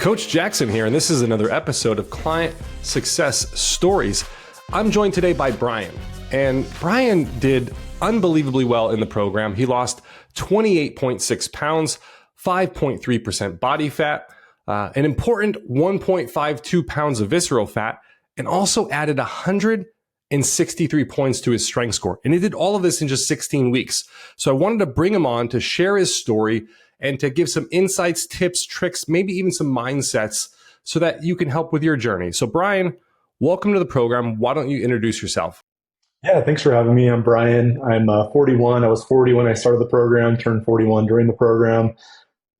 Coach Jackson here, and this is another episode of Client Success Stories. I'm joined today by Brian, and Brian did unbelievably well in the program. He lost 28.6 pounds, 5.3% body fat, an important 1.52 pounds of visceral fat, and also added 163 points to his strength score. And he did all of this in just 16 weeks. So I wanted to bring him on to share his story and to give some insights, tips, tricks, maybe even some mindsets so that you can help with your journey. So Brian, welcome to the program. Why don't you introduce yourself? Yeah, thanks for having me. I'm Brian. I'm 41. I was 40 when I started the program, turned 41 during the program,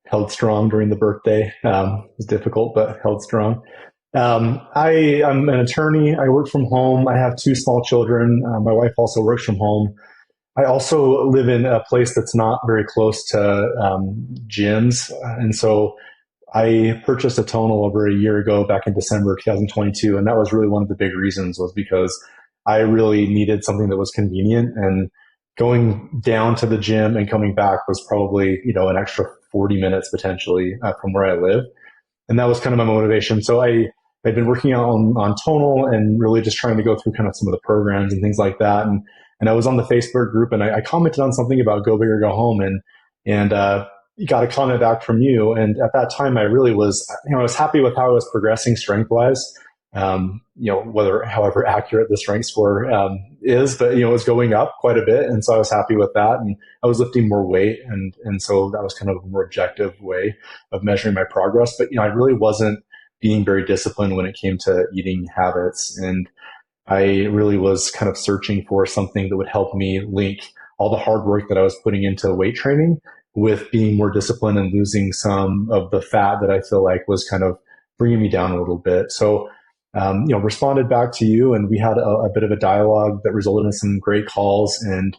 held strong during the birthday. It was difficult, but held strong. I'm an attorney. I work from home. I have two small children. My wife also works from home. I also live in a place that's not very close to gyms. And so I purchased a Tonal over a year ago, back in December 2022. And that was really one of the big reasons, was because I really needed something that was convenient. And going down to the gym and coming back was probably, an extra 40 minutes potentially from where I live. And that was kind of my motivation. So I've been working on Tonal and really just trying to go through kind of some of the programs and things like that. And I was on the Facebook group and I commented on something about go big or go home, and got a comment back from you. And at that time, I really was, I was happy with how I was progressing strength wise. However accurate the strength score is, but it was going up quite a bit, and so I was happy with that. And I was lifting more weight, and so that was kind of a more objective way of measuring my progress. But I really wasn't being very disciplined when it came to eating habits, and I really was kind of searching for something that would help me link all the hard work that I was putting into weight training with being more disciplined and losing some of the fat that I feel like was kind of bringing me down a little bit. So, responded back to you, and we had a bit of a dialogue that resulted in some great calls. And,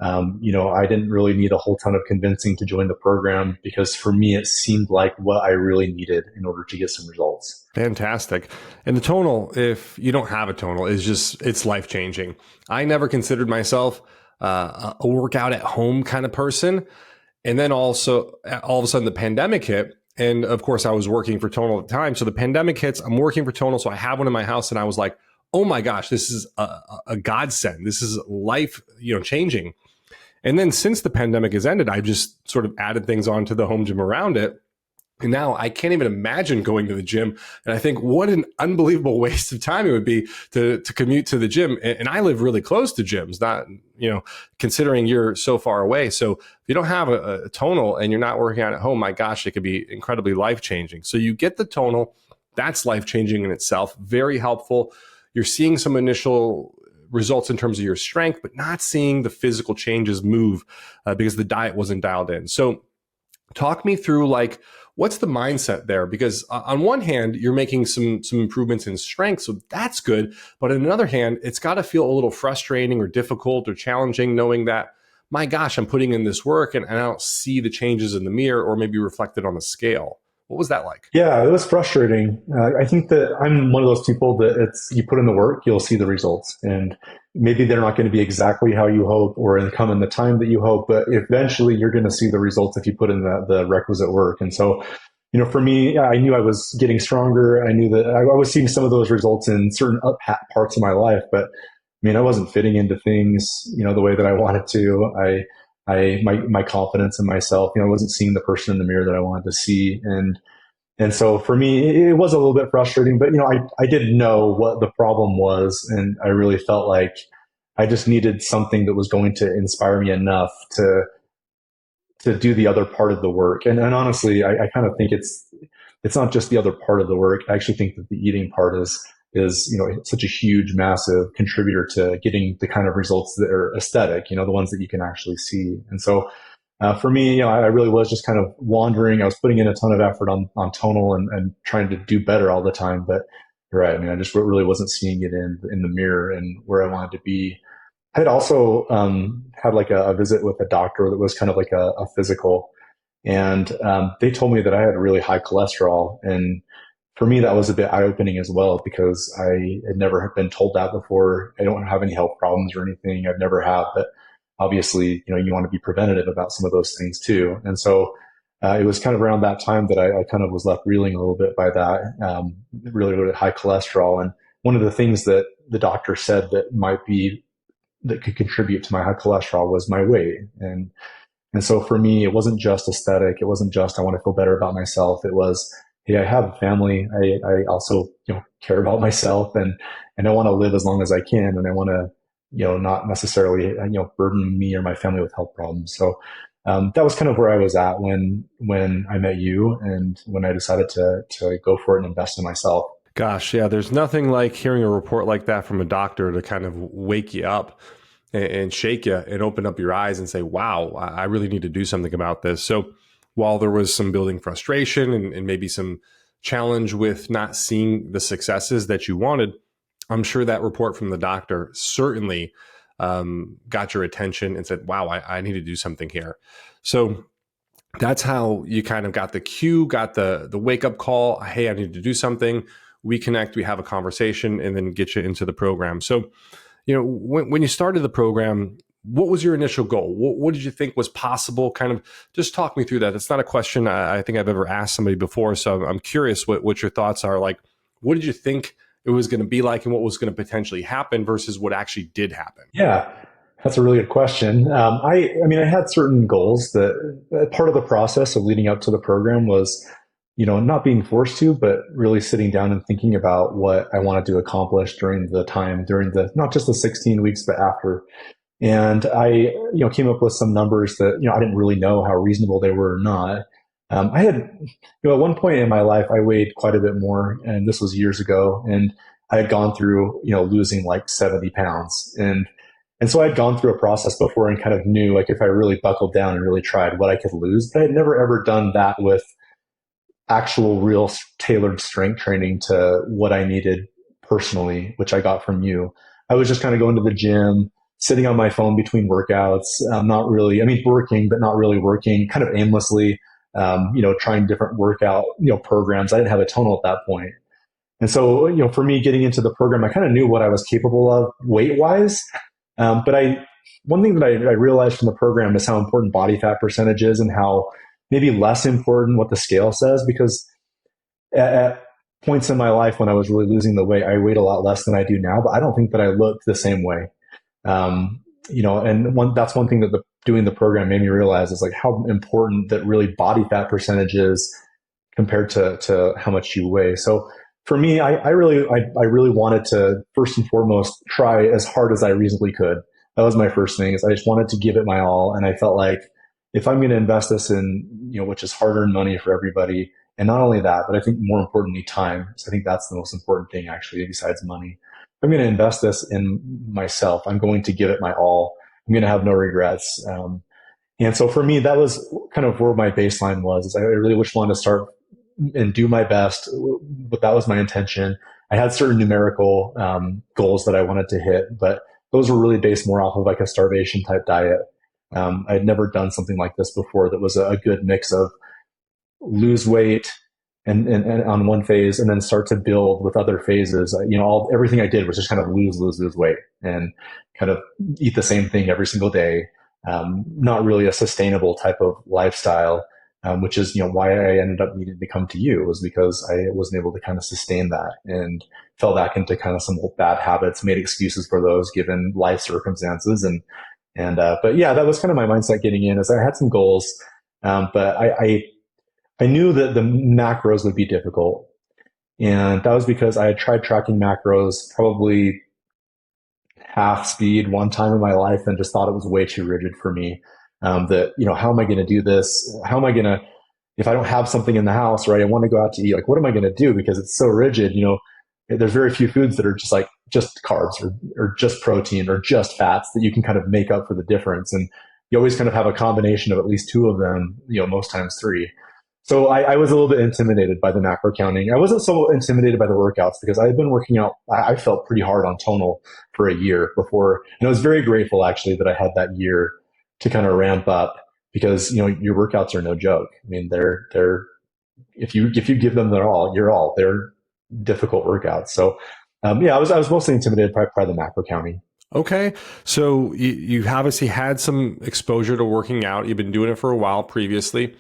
I didn't really need a whole ton of convincing to join the program, because for me, it seemed like what I really needed in order to get some results. Fantastic. And the Tonal, if you don't have a Tonal, it's life-changing. I never considered myself a workout at home kind of person. And then also all of a sudden the pandemic hit. And of course I was working for Tonal at the time. So the pandemic hits, I'm working for Tonal. So I have one in my house, and I was like, oh my gosh, this is a godsend. This is life, changing. And then since the pandemic has ended, I've just sort of added things onto the home gym around it. And now I can't even imagine going to the gym. And I think what an unbelievable waste of time it would be to commute to the gym. And I live really close to gyms, not, considering you're so far away. So if you don't have a Tonal and you're not working out at home, my gosh, it could be incredibly life-changing. So you get the Tonal, that's life-changing in itself, very helpful. You're seeing some initial results in terms of your strength, but not seeing the physical changes move because the diet wasn't dialed in. So talk me through, what's the mindset there? Because on one hand, you're making some improvements in strength, so that's good. But on another hand, it's got to feel a little frustrating or difficult or challenging, knowing that, my gosh, I'm putting in this work and I don't see the changes in the mirror or maybe reflected on the scale. What was that like? Yeah, it was frustrating. I think that I'm one of those people that you put in the work, you'll see the results. And maybe they're not going to be exactly how you hope or come in the time that you hope, but eventually you're going to see the results if you put in the requisite work. And so, for me, I knew I was getting stronger. I knew that I was seeing some of those results in certain parts of my life, but I wasn't fitting into things, the way that I wanted to. My confidence in myself, I wasn't seeing the person in the mirror that I wanted to see. And so for me, it was a little bit frustrating, but, I didn't know what the problem was. And I really felt like I just needed something that was going to inspire me enough to do the other part of the work. And honestly, I kind of think it's not just the other part of the work. I actually think that the eating part is such a huge, massive contributor to getting the kind of results that are aesthetic, the ones that you can actually see. And so for me, I really was just kind of wandering. I was putting in a ton of effort on Tonal and trying to do better all the time. But you're right. I just really wasn't seeing it in the mirror and where I wanted to be. I had also had a visit with a doctor that was kind of like a physical. And they told me that I had really high cholesterol. And for me, that was a bit eye-opening as well, because I had never been told that before. I don't have any health problems or anything. I've never had, but obviously, you want to be preventative about some of those things too. And so it was kind of around that time that I kind of was left reeling a little bit by that, really, really high cholesterol. And one of the things that the doctor said that could contribute to my high cholesterol was my weight. And so for me, it wasn't just aesthetic. It wasn't just, I want to feel better about myself. It was, hey, I have a family. I also, care about myself, and I want to live as long as I can. And I want to, not necessarily, burden me or my family with health problems. So, that was kind of where I was at when I met you and when I decided to go for it and invest in myself. Gosh, yeah, there's nothing like hearing a report like that from a doctor to kind of wake you up and shake you and open up your eyes and say, wow, I really need to do something about this. So while there was some building frustration and maybe some challenge with not seeing the successes that you wanted, I'm sure that report from the doctor certainly got your attention and said, wow, I need to do something here. So that's how you kind of got the cue, got the wake up call. Hey, I need to do something. We connect, we have a conversation, and then get you into the program. So, when you started the program, what was your initial goal? What did you think was possible? Kind of just talk me through that. It's not a question I think I've ever asked somebody before. So I'm curious what your thoughts are. Like, what did you think it was going to be like and what was going to potentially happen versus what actually did happen? Yeah, that's a really good question. I mean, I had certain goals that part of the process of leading up to the program was, not being forced to, but really sitting down and thinking about what I wanted to accomplish during the not just the 16 weeks, but after. And I, came up with some numbers that, I didn't really know how reasonable they were or not. I had, at one point in my life, I weighed quite a bit more, and this was years ago. And I had gone through, losing like 70 pounds. And so I'd gone through a process before and kind of knew, like, if I really buckled down and really tried, what I could lose. But I had never ever done that with actual real tailored strength training to what I needed personally, which I got from you. I was just kind of going to the gym, sitting on my phone between workouts, not really, I mean, working, but not really working, kind of aimlessly, trying different workout, programs. I didn't have a tonal at that point. And so, for me getting into the program, I kind of knew what I was capable of weight wise. But one thing that I realized from the program is how important body fat percentage is and how maybe less important what the scale says, because at points in my life when I was really losing the weight, I weighed a lot less than I do now, but I don't think that I looked the same way. And that's one thing that doing the program made me realize is like how important that really body fat percentage is compared to how much you weigh. So for me, I really wanted to first and foremost try as hard as I reasonably could. That was my first thing, is I just wanted to give it my all. And I felt like if I'm going to invest this in, which is hard earned money for everybody, and not only that, but I think more importantly, time. So I think that's the most important thing actually, besides money. If I'm going to invest this in myself, I'm going to give it my all. I'm going to have no regrets. And so for me, that was kind of where my baseline was. Is I really just wanted to start and do my best, but that was my intention. I had certain numerical goals that I wanted to hit, but those were really based more off of like a starvation type diet. I had never done something like this before that was a good mix of lose weight and on one phase and then start to build with other phases. Everything I did was just kind of lose weight and kind of eat the same thing every single day. Not really a sustainable type of lifestyle, which is, why I ended up needing to come to you, was because I wasn't able to kind of sustain that and fell back into kind of some old bad habits, made excuses for those given life circumstances. But yeah, that was kind of my mindset getting in, is I had some goals. But I knew that the macros would be difficult. And that was because I had tried tracking macros probably half speed one time in my life and just thought it was way too rigid for me. How am I going to do this? How am I going to, if I don't have something in the house, right? I want to go out to eat. Like, what am I going to do? Because it's so rigid. There's very few foods that are just carbs or just protein or just fats that you can kind of make up for the difference. And you always kind of have a combination of at least two of them, most times three. So I was a little bit intimidated by the macro counting. I wasn't so intimidated by the workouts because I had been working out. I felt pretty hard on tonal for a year before. And I was very grateful actually that I had that year to kind of ramp up, because, your workouts are no joke. I mean, they're, if you give them their all, they're difficult workouts. So, I was mostly intimidated by the macro counting. Okay. So you obviously had some exposure to working out. You've been doing it for a while previously.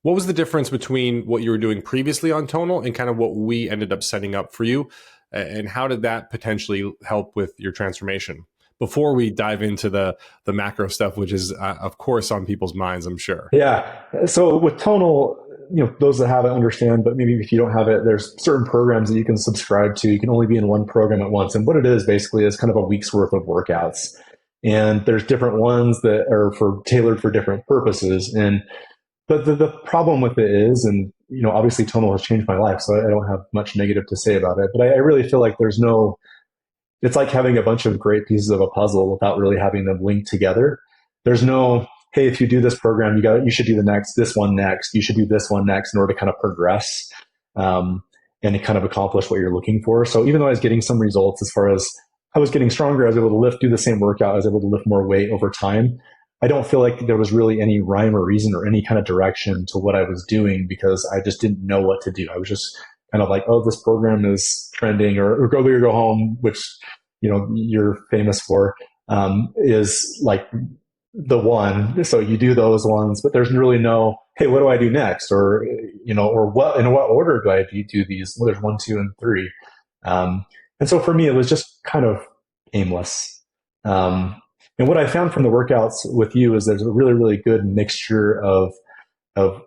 What was the difference between what you were doing previously on Tonal and kind of what we ended up setting up for you? And how did that potentially help with your transformation? Before we dive into the macro stuff, which is, of course, on people's minds, I'm sure. Yeah. So with Tonal, those that have it understand, but maybe if you don't have it, there's certain programs that you can subscribe to. You can only be in one program at once. And what it is basically is kind of a week's worth of workouts. And there's different ones that are tailored for different purposes. And but the problem with it is, and obviously Tonal has changed my life, so I don't have much negative to say about it. But I really feel like it's like having a bunch of great pieces of a puzzle without really having them linked together. There's no, hey, if you do this program, you should do this one next. You should do this one next in order to kind of progress and to kind of accomplish what you're looking for. So even though I was getting some results as far as I was getting stronger, I was able to do the same workout, I was able to lift more weight over time. I don't feel like there was really any rhyme or reason or any kind of direction to what I was doing because I just didn't know what to do. I was just kind of like, oh, this program is trending, or Go Big or Go Home, which you're famous for, is like the one. So you do those ones, but there's really no, hey, what do I do next, or or what in what order do I do these? Well, there's 1, 2, and 3, and so for me, it was just kind of aimless. And what I found from the workouts with you is there's a really, really good mixture of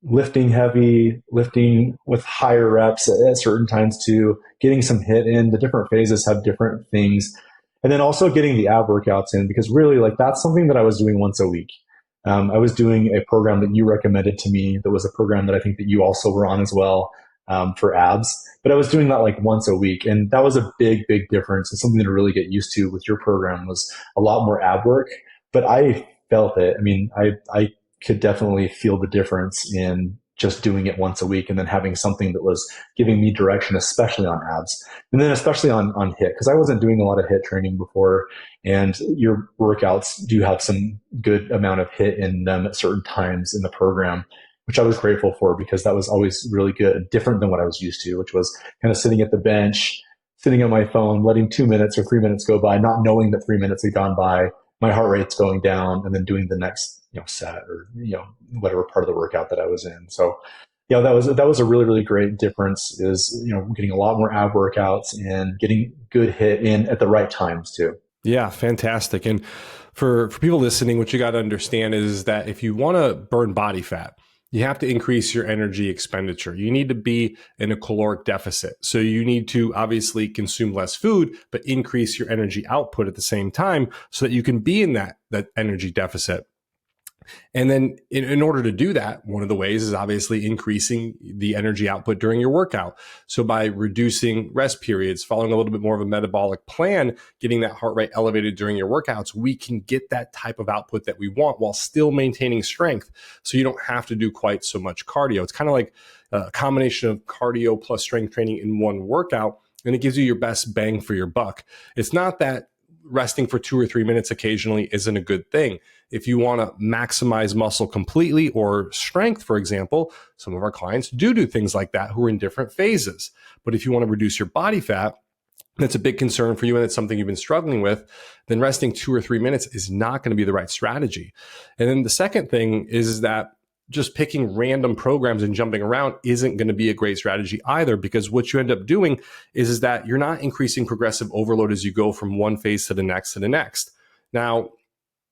lifting heavy, lifting with higher reps at certain times too, getting some HIIT in. The different phases have different things. And then also getting the ab workouts in, because really that's something that I was doing once a week. I was doing a program that you recommended to me that was a program that I think that you also were on as well, for abs. But I was doing that like once a week. And that was a big, big difference. And something to really get used to with your program was a lot more ab work. But I felt it. I mean, I could definitely feel the difference in just doing it once a week and then having something that was giving me direction, especially on abs. And then especially on HIIT, because I wasn't doing a lot of HIIT training before. And your workouts do have some good amount of HIIT in them at certain times in the program, which I was grateful for because that was always really good, different than what I was used to, which was kind of sitting at the bench, sitting on my phone, letting 2 minutes or 3 minutes go by, not knowing that 3 minutes had gone by, my heart rate's going down, and then doing the next set or whatever part of the workout that I was in. So that was a really, really great difference, is getting a lot more ab workouts and getting good HIIT in at the right times too. Yeah, fantastic. And for people listening, what you got to understand is that if you want to burn body fat, you have to increase your energy expenditure. You need to be in a caloric deficit. So you need to obviously consume less food, but increase your energy output at the same time so that you can be in that energy deficit. And then in order to do that, one of the ways is obviously increasing the energy output during your workout. So by reducing rest periods, following a little bit more of a metabolic plan, getting that heart rate elevated during your workouts, we can get that type of output that we want while still maintaining strength. So you don't have to do quite so much cardio. It's kind of like a combination of cardio plus strength training in one workout, and it gives you your best bang for your buck. It's not that resting for 2 or 3 minutes occasionally isn't a good thing. If you want to maximize muscle completely or strength, for example, some of our clients do things like that who are in different phases. But if you want to reduce your body fat, that's a big concern for you and it's something you've been struggling with, then resting 2 or 3 minutes is not going to be the right strategy. And then the second thing is that just picking random programs and jumping around isn't going to be a great strategy either, because what you end up doing is that you're not increasing progressive overload as you go from one phase to the next to the next. Now,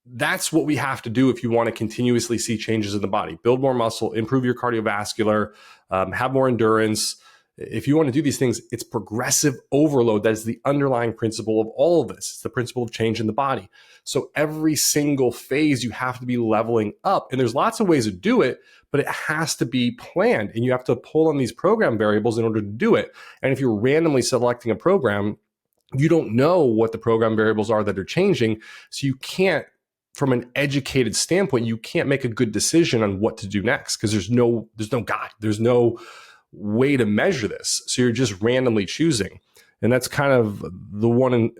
that's what we have to do if you want to continuously see changes in the body. Build more muscle, improve your cardiovascular, have more endurance. If you want to do these things, it's progressive overload. That is the underlying principle of all of this. It's the principle of change in the body. So every single phase, you have to be leveling up. And there's lots of ways to do it, but it has to be planned. And you have to pull on these program variables in order to do it. And if you're randomly selecting a program, you don't know what the program variables are that are changing. So you can't, from an educated standpoint, you can't make a good decision on what to do next because there's no guide. There's no way to measure this. So you're just randomly choosing. And that's kind of the one,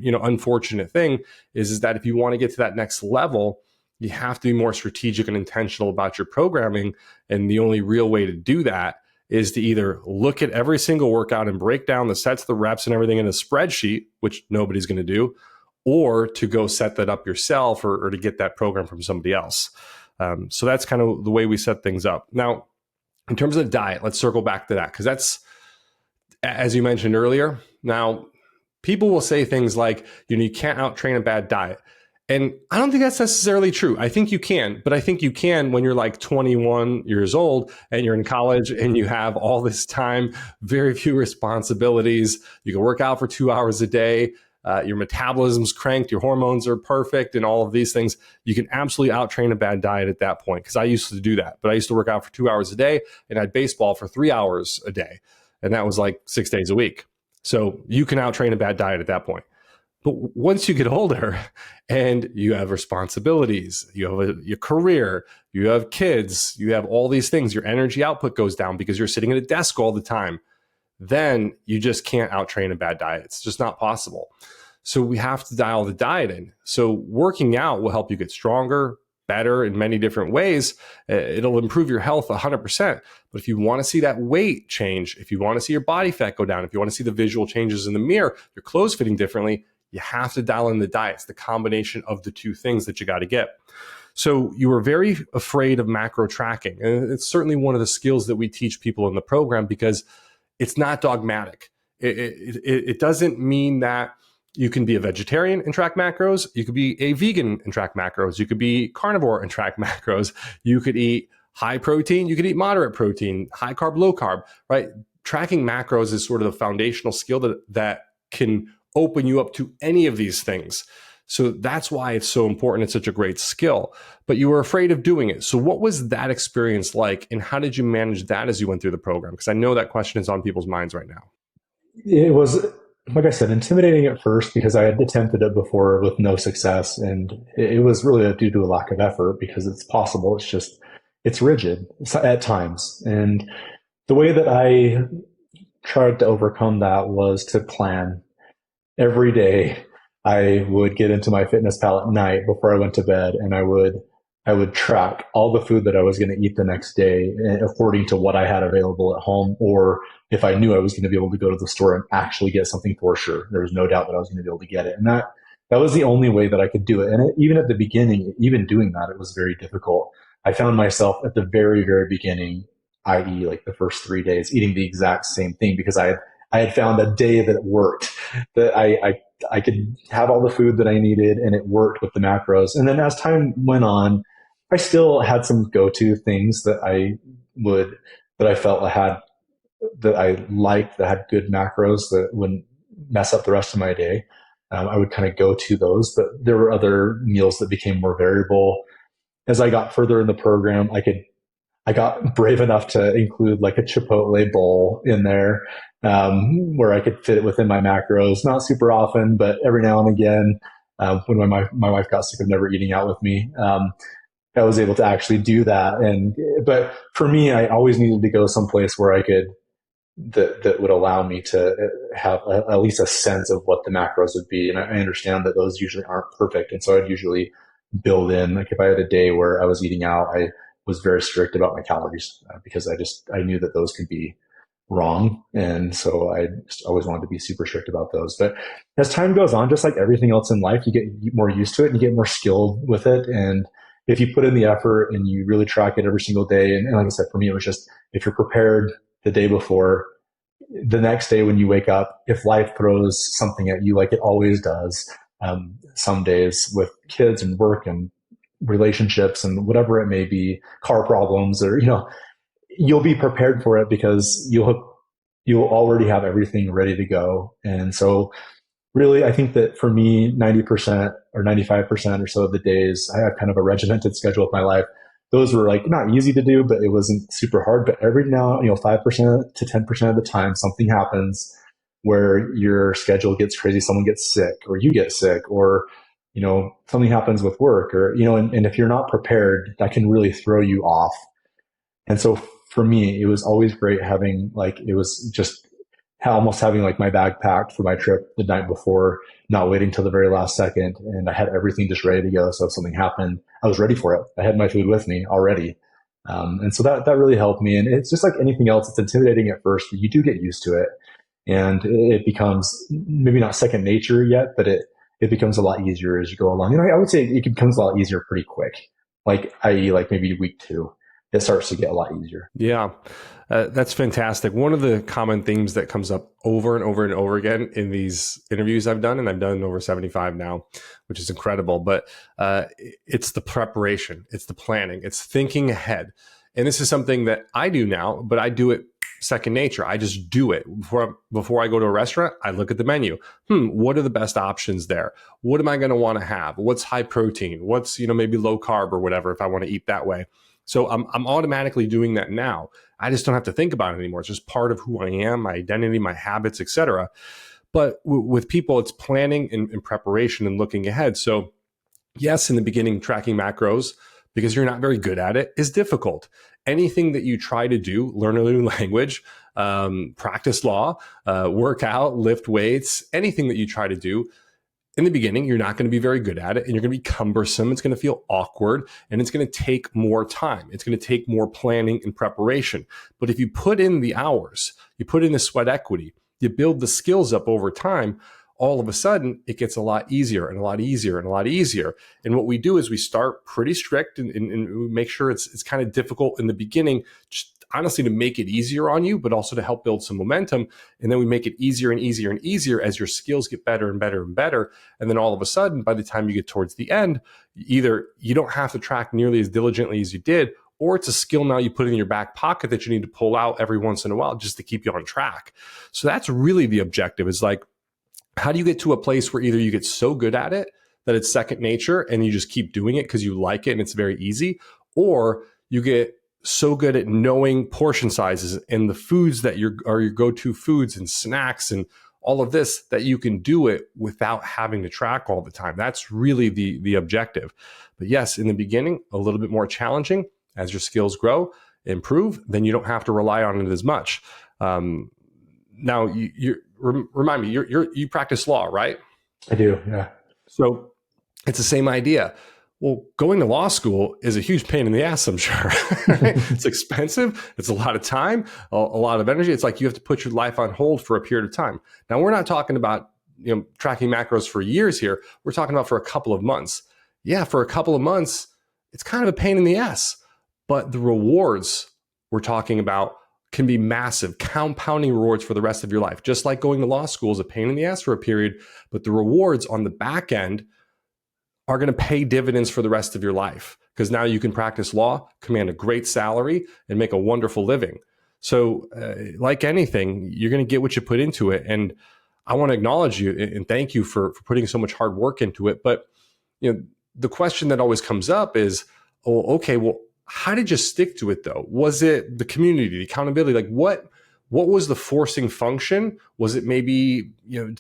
unfortunate thing is that if you want to get to that next level, you have to be more strategic and intentional about your programming. And the only real way to do that is to either look at every single workout and break down the sets, the reps and everything in a spreadsheet, which nobody's going to do, or to go set that up yourself or to get that program from somebody else. So that's kind of the way we set things up. Now, in terms of diet, let's circle back to that, because that's, as you mentioned earlier. Now, people will say things like, you can't out train a bad diet. And I don't think that's necessarily true. I think you can, but I think you can when you're like 21 years old and you're in college and you have all this time, very few responsibilities. You can work out for 2 hours a day. Your metabolism's cranked, your hormones are perfect, and all of these things. You can absolutely out train a bad diet at that point, because I used to do that. But I used to work out for 2 hours a day and I had baseball for 3 hours a day. And that was like 6 days a week. So you can out train a bad diet at that point. But once you get older and you have responsibilities, you have your career, you have kids, you have all these things, your energy output goes down because you're sitting at a desk all the time, then you just can't out train a bad diet. It's just not possible. So we have to dial the diet in. So working out will help you get stronger, better in many different ways. It'll improve your health 100%. But if you want to see that weight change, if you want to see your body fat go down, if you want to see the visual changes in the mirror, your clothes fitting differently, you have to dial in the diet. It's the combination of the two things that you got to get. So you were very afraid of macro tracking. And it's certainly one of the skills that we teach people in the program, because it's not dogmatic. It doesn't mean that you can be a vegetarian and track macros. You could be a vegan and track macros. You could be carnivore and track macros. You could eat high protein. You could eat moderate protein, high carb, low carb, right? Tracking macros is sort of the foundational skill that can open you up to any of these things. So that's why it's so important. It's such a great skill, but you were afraid of doing it. So what was that experience like, and how did you manage that as you went through the program? Because I know that question is on people's minds right now. It was, like I said, intimidating at first because I had attempted it before with no success. And it was really due to a lack of effort, because it's possible. It's just, it's rigid at times. And the way that I tried to overcome that was to plan. Every day I would get into my fitness pal at night before I went to bed, and I would track all the food that I was going to eat the next day according to what I had available at home, or if I knew I was going to be able to go to the store and actually get something for sure. There was no doubt that I was going to be able to get it. And that was the only way that I could do it. And even at the beginning, even doing that, it was very difficult. I found myself at the very, very beginning, i.e. like the first 3 days, eating the exact same thing, because I had found a day that it worked, that I could have all the food that I needed, and it worked with the macros. And then as time went on, I still had some go-to things that I felt that I liked, that had good macros, that wouldn't mess up the rest of my day. I would kind of go to those, but there were other meals that became more variable. As I got further in the program, I got brave enough to include like a Chipotle bowl in there, where I could fit it within my macros. Not super often, but every now and again, when my wife got sick of never eating out with me, I was able to actually do that. But for me, I always needed to go someplace where I could, that would allow me to have at least a sense of what the macros would be. And I understand that those usually aren't perfect. And so I'd usually build in, like if I had a day where I was eating out, I was very strict about my calories, because I knew that those could be wrong. And so I just always wanted to be super strict about those. But as time goes on, just like everything else in life, you get more used to it and you get more skilled with it. And if you put in the effort and you really track it every single day, and like I said, for me, it was just, if you're prepared the day before, the next day when you wake up, if life throws something at you like it always does, some days with kids and work and relationships and whatever it may be, car problems, or, you'll be prepared for it, because you'll already have everything ready to go. And so really, I think that for me, 90% or 95% or so of the days, I have kind of a regimented schedule with my life. Those were like not easy to do, but it wasn't super hard. But every now, 5% to 10% of the time, something happens where your schedule gets crazy. Someone gets sick, or you get sick, or, something happens with work, or, and if you're not prepared, that can really throw you off. And so for me, it was always great having, it was just almost having like my bag packed for my trip the night before, not waiting till the very last second. And I had everything just ready to go. So if something happened, I was ready for it. I had my food with me already. And so that really helped me. And it's just like anything else. It's intimidating at first, but you do get used to it. And it becomes maybe not second nature yet, but it becomes a lot easier as you go along. And I would say it becomes a lot easier pretty quick. like i.e. like maybe week 2, it starts to get a lot easier. Yeah, that's fantastic. One of the common themes that comes up over and over and over again in these interviews I've done, and I've done over 75 now, which is incredible, but it's the preparation, it's the planning, it's thinking ahead. And this is something that I do now, but I do it second nature. I just do it. Before I go to a restaurant, I look at the menu. What are the best options there? What am I going to want to have? What's high protein? What's, maybe low carb or whatever if I want to eat that way. So I'm automatically doing that now. I just don't have to think about it anymore. It's just part of who I am, my identity, my habits, etc. But with people, it's planning and preparation and looking ahead. So yes, in the beginning, tracking macros, because you're not very good at it, is difficult. Anything that you try to do, learn a new language, practice law, work out, lift weights, anything that you try to do, in the beginning, you're not going to be very good at it, and you're going to be cumbersome. It's going to feel awkward, and it's going to take more time. It's going to take more planning and preparation. But if you put in the hours, you put in the sweat equity, you build the skills up over time, all of a sudden it gets a lot easier and a lot easier and a lot easier. And what we do is we start pretty strict and we make sure it's kind of difficult in the beginning, just honestly to make it easier on you, but also to help build some momentum. And then we make it easier and easier and easier as your skills get better and better and better. And then all of a sudden, by the time you get towards the end, either you don't have to track nearly as diligently as you did, or it's a skill now you put in your back pocket that you need to pull out every once in a while just to keep you on track. So that's really the objective, is like, how do you get to a place where either you get so good at it that it's second nature and you just keep doing it because you like it and it's very easy, or you get so good at knowing portion sizes and the foods that are your go-to foods and snacks and all of this, that you can do it without having to track all the time. That's really the objective. But yes, in the beginning, a little bit more challenging. As your skills grow, improve, then you don't have to rely on it as much. Now, remind me, you practice law, right? I do, yeah. So it's the same idea. Well, going to law school is a huge pain in the ass, I'm sure. It's expensive. It's a lot of time, a lot of energy. It's like you have to put your life on hold for a period of time. Now, we're not talking about tracking macros for years here. We're talking about for a couple of months. Yeah, for a couple of months, it's kind of a pain in the ass. But the rewards we're talking about can be massive, compounding rewards for the rest of your life. Just like going to law school is a pain in the ass for a period, but the rewards on the back end are going to pay dividends for the rest of your life, because now you can practice law, command a great salary, and make a wonderful living. So like anything, you're going to get what you put into it. And I want to acknowledge you and thank you for putting so much hard work into it. But the question that always comes up is, oh, okay, well, how did you stick to it though? Was it the community, the accountability? Like what was the forcing function? Was it maybe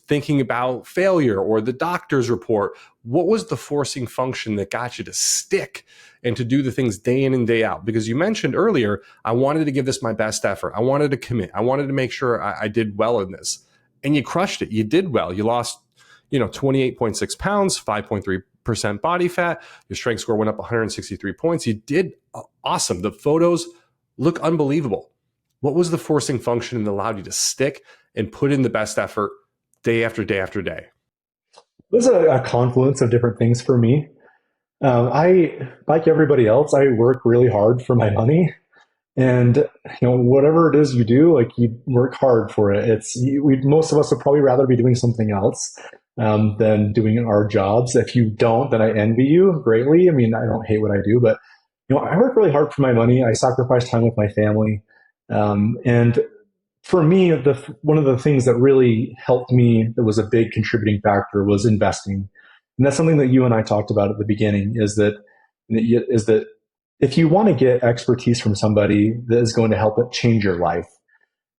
thinking about failure or the doctor's report? What was the forcing function that got you to stick and to do the things day in and day out? Because you mentioned earlier, I wanted to give this my best effort. I wanted to commit. I wanted to make sure I did well in this. And you crushed it. You did well. You lost 28.6 pounds, 5.3% body fat. Your strength score went up 163 points. You did awesome. The photos look unbelievable. What was the forcing function that allowed you to stick and put in the best effort day after day after day? It was a confluence of different things for me. I, like everybody else, I work really hard for my money. And whatever it is you do, like you work hard for it. Most of us would probably rather be doing something else than doing our jobs. If you don't, then I envy you greatly. I mean, I don't hate what I do, but I work really hard for my money. I sacrifice time with my family, and for me, one of the things that really helped me, that was a big contributing factor, was investing. And that's something that you and I talked about at the beginning. Is that if you want to get expertise from somebody that is going to help it change your life,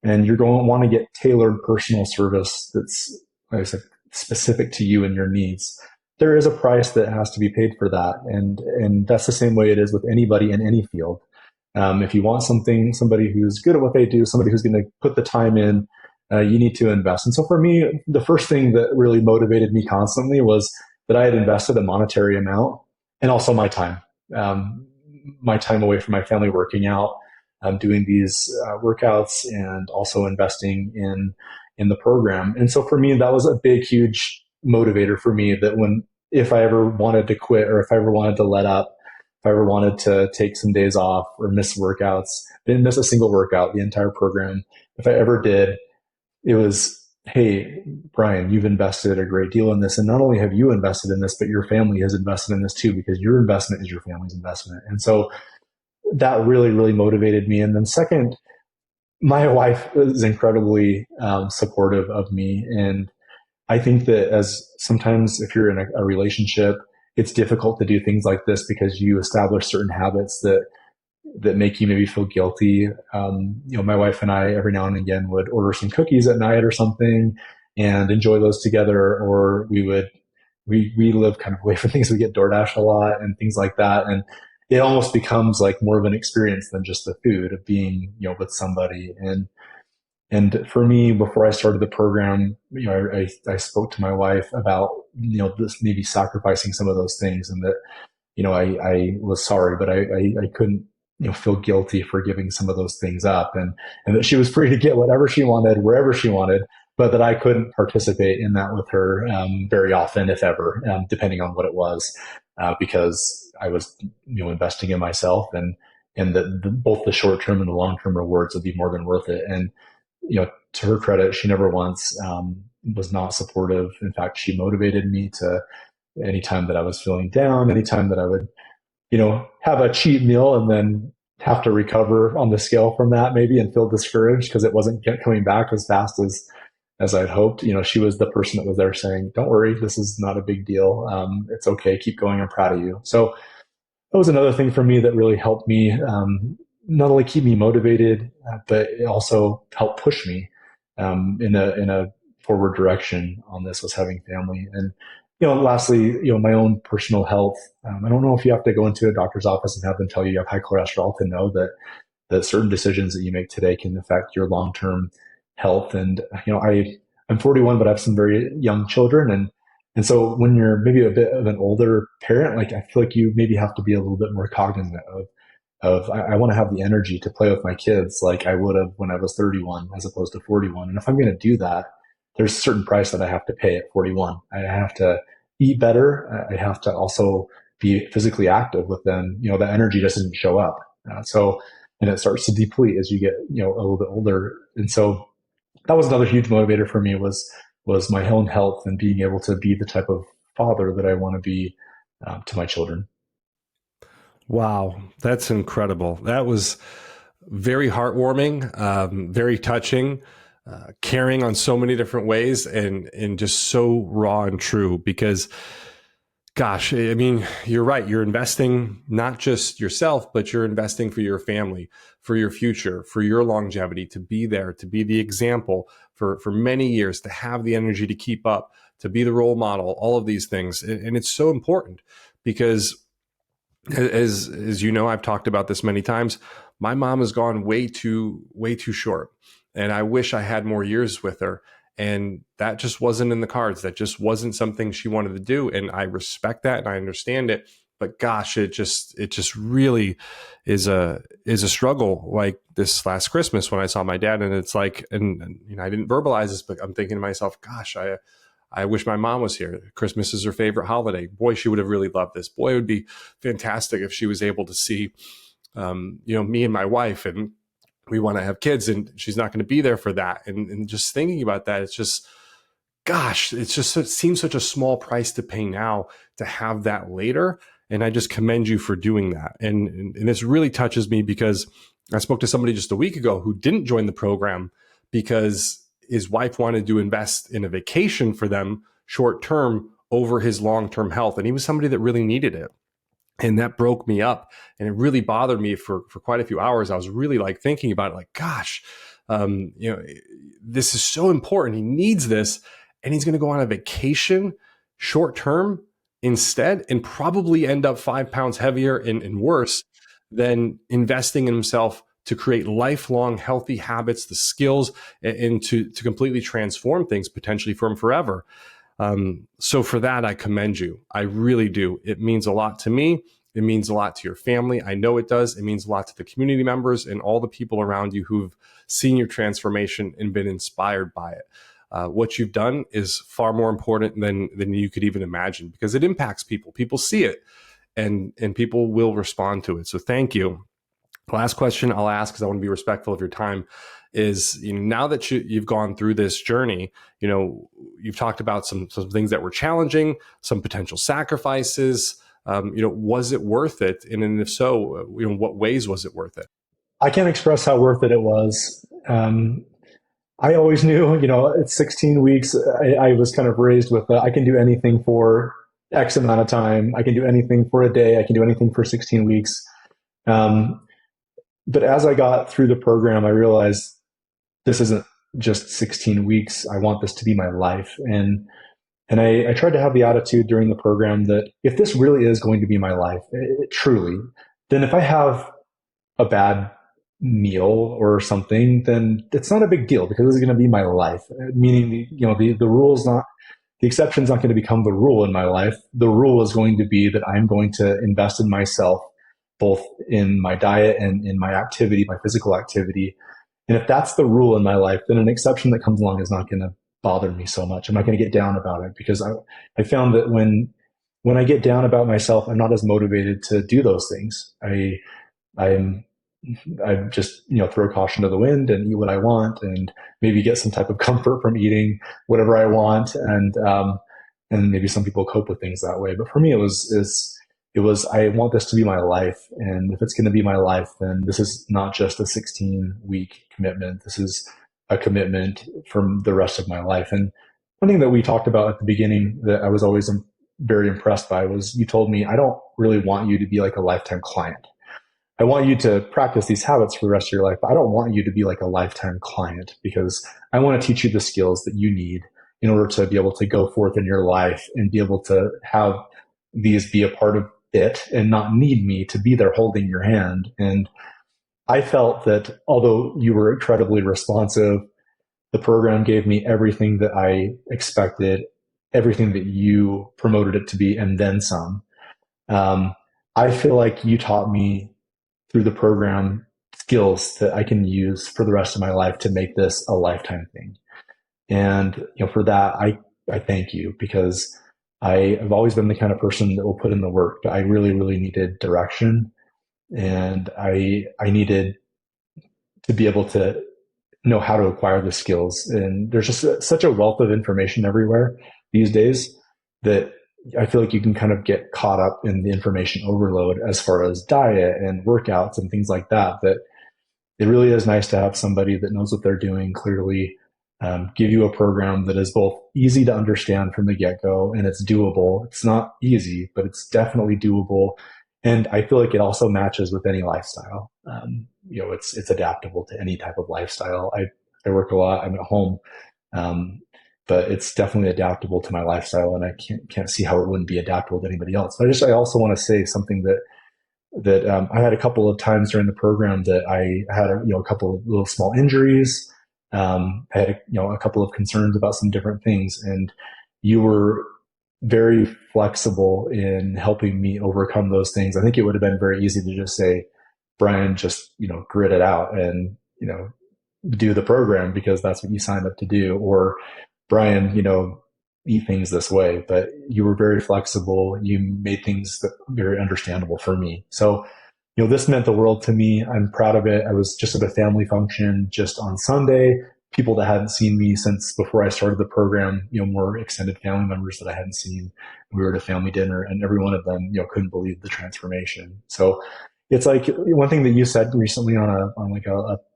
and you're going to want to get tailored personal service that's, like I said, specific to you and your needs, there is a price that has to be paid for that. And that's the same way it is with anybody in any field. If you want somebody who's good at what they do, somebody who's going to put the time in, you need to invest. And so for me, the first thing that really motivated me constantly was that I had invested a monetary amount, and also my time. My time away from my family, working out, doing these workouts, and also investing in the program. And so for me, that was a big, huge motivator for me, that if I ever wanted to quit, or if I ever wanted to let up, if I ever wanted to take some days off or miss workouts, didn't miss a single workout the entire program. If I ever did, it was, hey, Brian, you've invested a great deal in this. And not only have you invested in this, but your family has invested in this too, because your investment is your family's investment. And so that really, really motivated me. And then second, my wife is incredibly supportive of me. And I think that as sometimes if you're in a relationship, it's difficult to do things like this because you establish certain habits that make you maybe feel guilty. My wife and I every now and again would order some cookies at night or something and enjoy those together, or we live kind of away from things. We get DoorDash a lot and things like that, and it almost becomes like more of an experience than just the food of being with somebody. And for me, before I started the program, I spoke to my wife about this maybe sacrificing some of those things, and that I was sorry, but I couldn't feel guilty for giving some of those things up, and that she was free to get whatever she wanted wherever she wanted, but that I couldn't participate in that with her very often, if ever, depending on what it was, because I was investing in myself, and both the short term and the long term rewards would be more than worth it. And to her credit, she never once was not supportive. In fact, she motivated me to anytime that I was feeling down, anytime that I would have a cheat meal and then have to recover on the scale from that maybe and feel discouraged because it wasn't coming back as fast as I'd hoped. She was the person that was there saying, don't worry, this is not a big deal. It's okay. Keep going. I'm proud of you. So that was another thing for me that really helped me, not only keep me motivated, but it also helped push me in a forward direction on this, was having family. And lastly, my own personal health. I don't know if you have to go into a doctor's office and have them tell you have high cholesterol to know that certain decisions that you make today can affect your long-term health. And I'm 41, but I have some very young children, and so when you're maybe a bit of an older parent, like I feel like you maybe have to be a little bit more cognizant of I want to have the energy to play with my kids like I would have when I was 31 as opposed to 41. And if I'm going to do that, there's a certain price that I have to pay at 41. I have to eat better. I have to also be physically active with them. The energy just doesn't show up. And it starts to deplete as you get, a little bit older. And so that was another huge motivator for me was my own health and being able to be the type of father that I want to be to my children. Wow, that's incredible. That was very heartwarming, very touching, caring on so many different ways, and just so raw and true. Because, gosh, I mean, you're right. You're investing not just yourself, but you're investing for your family, for your future, for your longevity, to be there, to be the example for many years, to have the energy to keep up, to be the role model, all of these things. And it's so important because, as you know, I've talked about this many times. My mom has gone way too short, and I wish I had more years with her. And that just wasn't in the cards. That just wasn't something she wanted to do. And I respect that and I understand it. But gosh, it just really is a struggle. Like this last Christmas when I saw my dad, and it's like, and I didn't verbalize this, but I'm thinking to myself, gosh, I wish my mom was here. Christmas is her favorite holiday. Boy, she would have really loved this. Boy, it would be fantastic if she was able to see, me and my wife, and we want to have kids, and she's not going to be there for that. And just thinking about that, it's just, gosh, it seems such a small price to pay now to have that later. And I just commend you for doing that. And this really touches me because I spoke to somebody just a week ago who didn't join the program because his wife wanted to invest in a vacation for them short term over his long-term health. And he was somebody that really needed it. And that broke me up, and it really bothered me for quite a few hours. I was really like thinking about it, like, gosh, this is so important. He needs this, and he's going to go on a vacation short term instead, and probably end up 5 pounds heavier and worse than investing in himself to create lifelong healthy habits, the skills, and to completely transform things potentially for him forever. So for that, I commend you. I really do. It means a lot to me. It means a lot to your family. I know it does. It means a lot to the community members and all the people around you who've seen your transformation and been inspired by it. What you've done is far more important than you could even imagine, because it impacts people. People see it. and people will respond to it. So thank you. Last question I'll ask, because I want to be respectful of your time, is, now that you've gone through this journey, you've talked about some things that were challenging, some potential sacrifices. Was it worth it? And if so, what ways was it worth it? I can't express how worth it was. I always knew, it's 16 weeks. I was kind of raised with, I can do anything for X amount of time. I can do anything for a day. I can do anything for 16 weeks. But as I got through the program, I realized this isn't just 16 weeks. I want this to be my life. And I tried to have the attitude during the program that if this really is going to be my life, truly, then if I have a bad meal or something, then it's not a big deal, because this is going to be my life. Meaning, the rule's not, the exception's not going to become the rule in my life. The rule is going to be that I'm going to invest in myself, both in my diet and in my activity, my physical activity. And if that's the rule in my life, then an exception that comes along is not going to bother me so much. I'm not going to get down about it, because I found that when I get down about myself, I'm not as motivated to do those things. I just, throw caution to the wind and eat what I want, and maybe get some type of comfort from eating whatever I want. And maybe some people cope with things that way. But for me, it was, I want this to be my life. And if it's going to be my life, then this is not just a 16-week commitment. This is a commitment for the rest of my life. And one thing that we talked about at the beginning that I was always very impressed by was, you told me, I don't really want you to be like a lifetime client. I want you to practice these habits for the rest of your life, but I don't want you to be like a lifetime client, because I want to teach you the skills that you need in order to be able to go forth in your life and be able to have these be a part of it and not need me to be there holding your hand. And I felt that although you were incredibly responsive, the program gave me everything that I expected, everything that you promoted it to be, and then some. I feel like you taught me through the program skills that I can use for the rest of my life to make this a lifetime thing. And for that, I thank you, because I have always been the kind of person that will put in the work, but I really, really needed direction, and I needed to be able to know how to acquire the skills. And there's just such a wealth of information everywhere these days that I feel like you can kind of get caught up in the information overload as far as diet and workouts and things like that, that it really is nice to have somebody that knows what they're doing clearly, give you a program that is both easy to understand from the get-go, and it's doable. It's not easy, but it's definitely doable. And I feel like it also matches with any lifestyle. It's adaptable to any type of lifestyle. I work a lot. I'm at home. But it's definitely adaptable to my lifestyle, and I can't see how it wouldn't be adaptable to anybody else. I also want to say something that I had a couple of times during the program that I had a couple of little small injuries. I had a couple of concerns about some different things, and you were very flexible in helping me overcome those things. I think it would have been very easy to just say, Brian, just grit it out and do the program because that's what you signed up to do, or Brian, eat things this way. But you were very flexible. You made things that very understandable for me. So, this meant the world to me. I'm proud of it. I was just at a family function just on Sunday. People that hadn't seen me since before I started the program, more extended family members that I hadn't seen. We were at a family dinner, and every one of them, couldn't believe the transformation. So it's like one thing that you said recently on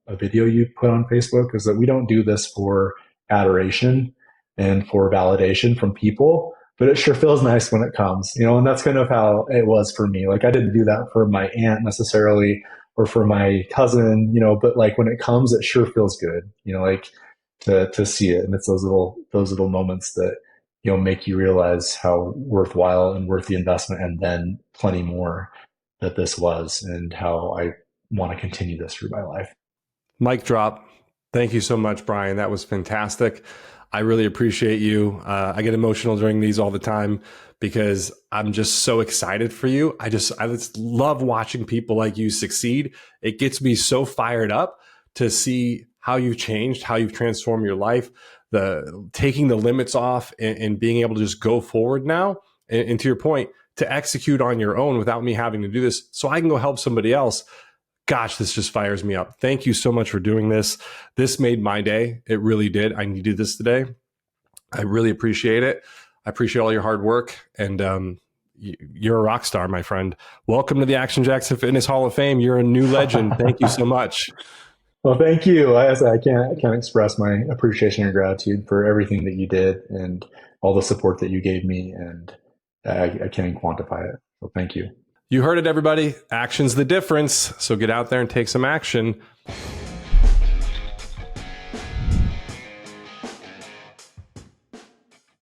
a video you put on Facebook is that we don't do this for adoration and for validation from people, but it sure feels nice when it comes, and that's kind of how it was for me. Like, I didn't do that for my aunt necessarily or for my cousin, but like when it comes, it sure feels good, like to see it. And it's those little moments that, make you realize how worthwhile and worth the investment, and then plenty more that this was, and how I want to continue this through my life. Mic drop. Thank you so much, Brian. That was fantastic. I really appreciate you. I get emotional during these all the time because I'm just so excited for you. I just love watching people like you succeed. It gets me so fired up to see how you've changed, how you've transformed your life, taking the limits off and being able to just go forward now. And to your point, to execute on your own without me having to do this so I can go help somebody else. Gosh, this just fires me up. Thank you so much for doing this. This made my day. It really did. I needed this today. I really appreciate it. I appreciate all your hard work. And you're a rock star, my friend. Welcome to the Action Jackson Fitness Hall of Fame. You're a new legend. Thank you so much. Well, thank you. I can't express my appreciation and gratitude for everything that you did and all the support that you gave me. And I can't even quantify it. So thank you. You heard it, everybody. Action's the difference. So get out there and take some action.